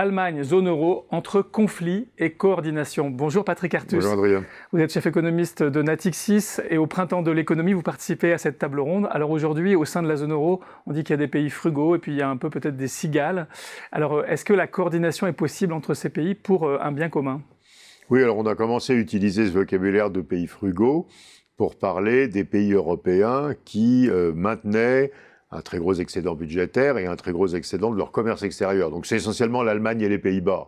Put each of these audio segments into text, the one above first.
Allemagne, zone euro, entre conflit et coordination. Bonjour Patrick Artus. Bonjour Adrien. Vous êtes chef économiste de Natixis et au printemps de l'économie, vous participez à cette table ronde. Alors aujourd'hui, au sein de la zone euro, on dit qu'il y a des pays frugaux et puis il y a un peu peut-être des cigales. Alors est-ce que la coordination est possible entre ces pays pour un bien commun ? Oui, alors on a commencé à utiliser ce vocabulaire de pays frugaux pour parler des pays européens qui maintenaient un très gros excédent budgétaire et un très gros excédent de leur commerce extérieur. Donc c'est essentiellement l'Allemagne et les Pays-Bas.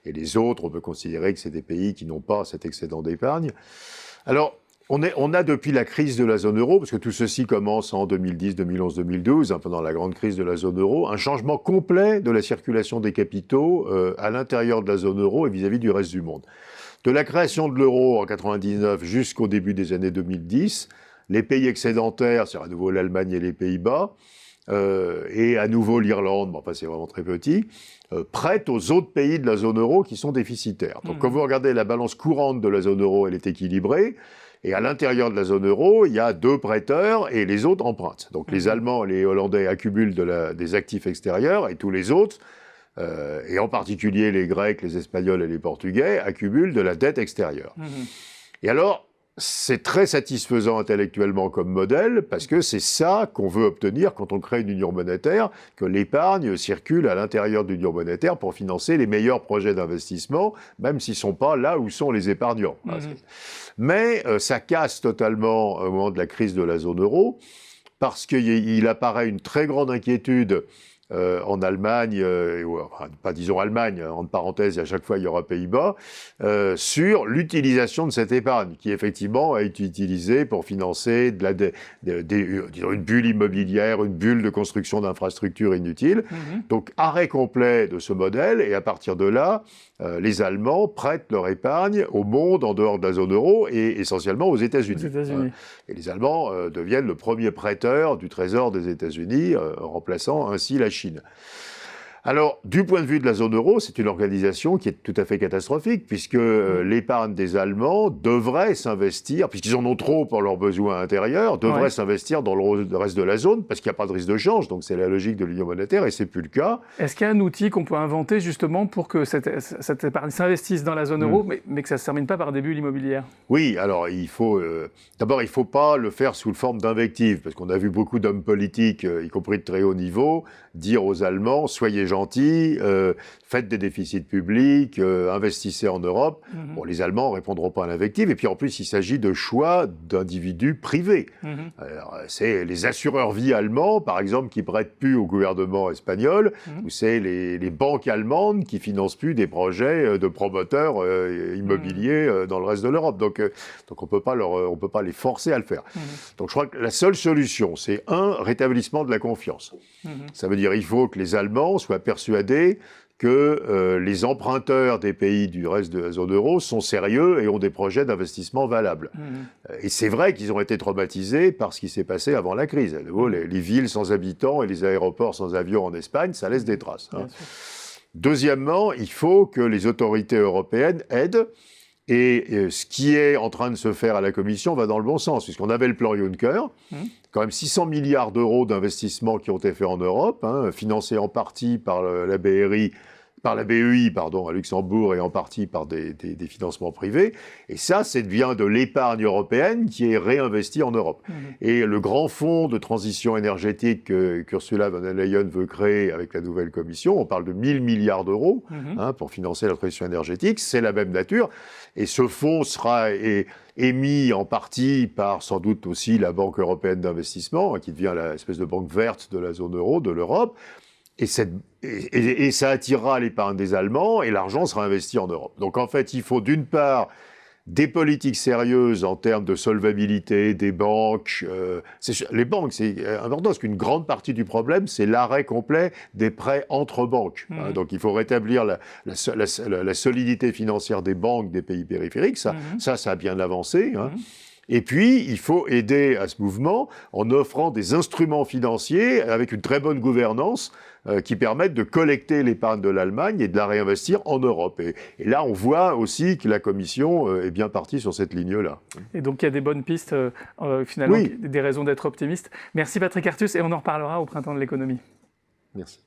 Et les autres, on peut considérer que c'est des pays qui n'ont pas cet excédent d'épargne. Alors, on a depuis la crise de la zone euro, parce que tout ceci commence en 2010, 2011, 2012, pendant la grande crise de la zone euro, un changement complet de la circulation des capitaux à l'intérieur de la zone euro et vis-à-vis du reste du monde. De la création de l'euro en 1999 jusqu'au début des années 2010, les pays excédentaires, c'est à nouveau l'Allemagne et les Pays-Bas, et à nouveau l'Irlande, mais enfin c'est vraiment très petit, prêtent aux autres pays de la zone euro qui sont déficitaires. Donc quand vous regardez la balance courante de la zone euro, elle est équilibrée, et à l'intérieur de la zone euro, il y a 2 prêteurs et les autres empruntent. Donc les Allemands et les Hollandais accumulent des actifs extérieurs, et tous les autres, et en particulier les Grecs, les Espagnols et les Portugais, accumulent de la dette extérieure. Et alors, c'est très satisfaisant intellectuellement comme modèle, parce que c'est ça qu'on veut obtenir quand on crée une union monétaire, que l'épargne circule à l'intérieur de l'union monétaire pour financer les meilleurs projets d'investissement, même s'ils ne sont pas là où sont les épargnants. Mais ça casse totalement au moment de la crise de la zone euro, parce qu'il apparaît une très grande inquiétude en Allemagne, enfin, pas disons Allemagne, entre parenthèses, et à chaque fois il y aura Pays-Bas, sur l'utilisation de cette épargne, qui effectivement a été utilisée pour financer disons une bulle immobilière, une bulle de construction d'infrastructures inutiles. Donc arrêt complet de ce modèle, et à partir de là, les Allemands prêtent leur épargne au monde en dehors de la zone euro, et essentiellement aux États-Unis. Et les Allemands deviennent le premier prêteur du Trésor des États-Unis, remplaçant ainsi la Chine. Alors, du point de vue de la zone euro, c'est une organisation qui est tout à fait catastrophique, puisque l'épargne des Allemands devrait s'investir, puisqu'ils en ont trop pour leurs besoins intérieurs, devrait s'investir dans le reste de la zone, parce qu'il n'y a pas de risque de change, donc c'est la logique de l'union monétaire, et c'est plus le cas. Est-ce qu'il y a un outil qu'on peut inventer justement pour que cette épargne s'investisse dans la zone euro, mais que ça ne se termine pas par des bulles immobilières ? Oui, alors d'abord, il ne faut pas le faire sous forme d'invective, parce qu'on a vu beaucoup d'hommes politiques, y compris de très haut niveau, dire aux Allemands, soyez gentils, faites des déficits publics, investissez en Europe. Bon, les Allemands ne répondront pas à l'invective. Et puis en plus, il s'agit de choix d'individus privés. Alors, c'est les assureurs vie allemands, par exemple, qui prêtent plus au gouvernement espagnol, ou c'est les banques allemandes qui financent plus des projets de promoteurs immobiliers dans le reste de l'Europe. Donc on peut pas les forcer à le faire. Donc je crois que la seule solution, c'est rétablissement de la confiance. Ça veut dire il faut que les Allemands soient persuadés que les emprunteurs des pays du reste de la zone euro sont sérieux et ont des projets d'investissement valables. Et c'est vrai qu'ils ont été traumatisés par ce qui s'est passé avant la crise. Les villes sans habitants et les aéroports sans avions en Espagne, ça laisse des traces. Deuxièmement, il faut que les autorités européennes aident. Et ce qui est en train de se faire à la Commission va dans le bon sens, puisqu'on avait le plan Juncker, quand même 600 milliards d'euros d'investissements qui ont été faits en Europe, financés en partie par la BEI à Luxembourg et en partie par des financements privés. Et ça devient de l'épargne européenne qui est réinvestie en Europe. Et le grand fonds de transition énergétique qu'Ursula von der Leyen veut créer avec la nouvelle Commission, on parle de 1000 milliards d'euros pour financer la transition énergétique, c'est la même nature. Et ce fonds sera émis en partie par sans doute aussi la Banque européenne d'investissement, qui devient l'espèce de banque verte de la zone euro, de l'Europe. Et ça attirera l'épargne des Allemands et l'argent sera investi en Europe. Donc en fait, il faut d'une part des politiques sérieuses en termes de solvabilité des banques. Les banques, c'est important parce qu'une grande partie du problème, c'est l'arrêt complet des prêts entre banques. Donc il faut rétablir la solidité financière des banques des pays périphériques. Ça a bien avancé. Et puis, il faut aider à ce mouvement en offrant des instruments financiers avec une très bonne gouvernance qui permettent de collecter l'épargne de l'Allemagne et de la réinvestir en Europe. Et là, on voit aussi que la Commission est bien partie sur cette ligne-là. Et donc, il y a des bonnes pistes, finalement, des raisons d'être optimiste. Merci Patrick Artus, et on en reparlera au Printemps de l'économie. Merci.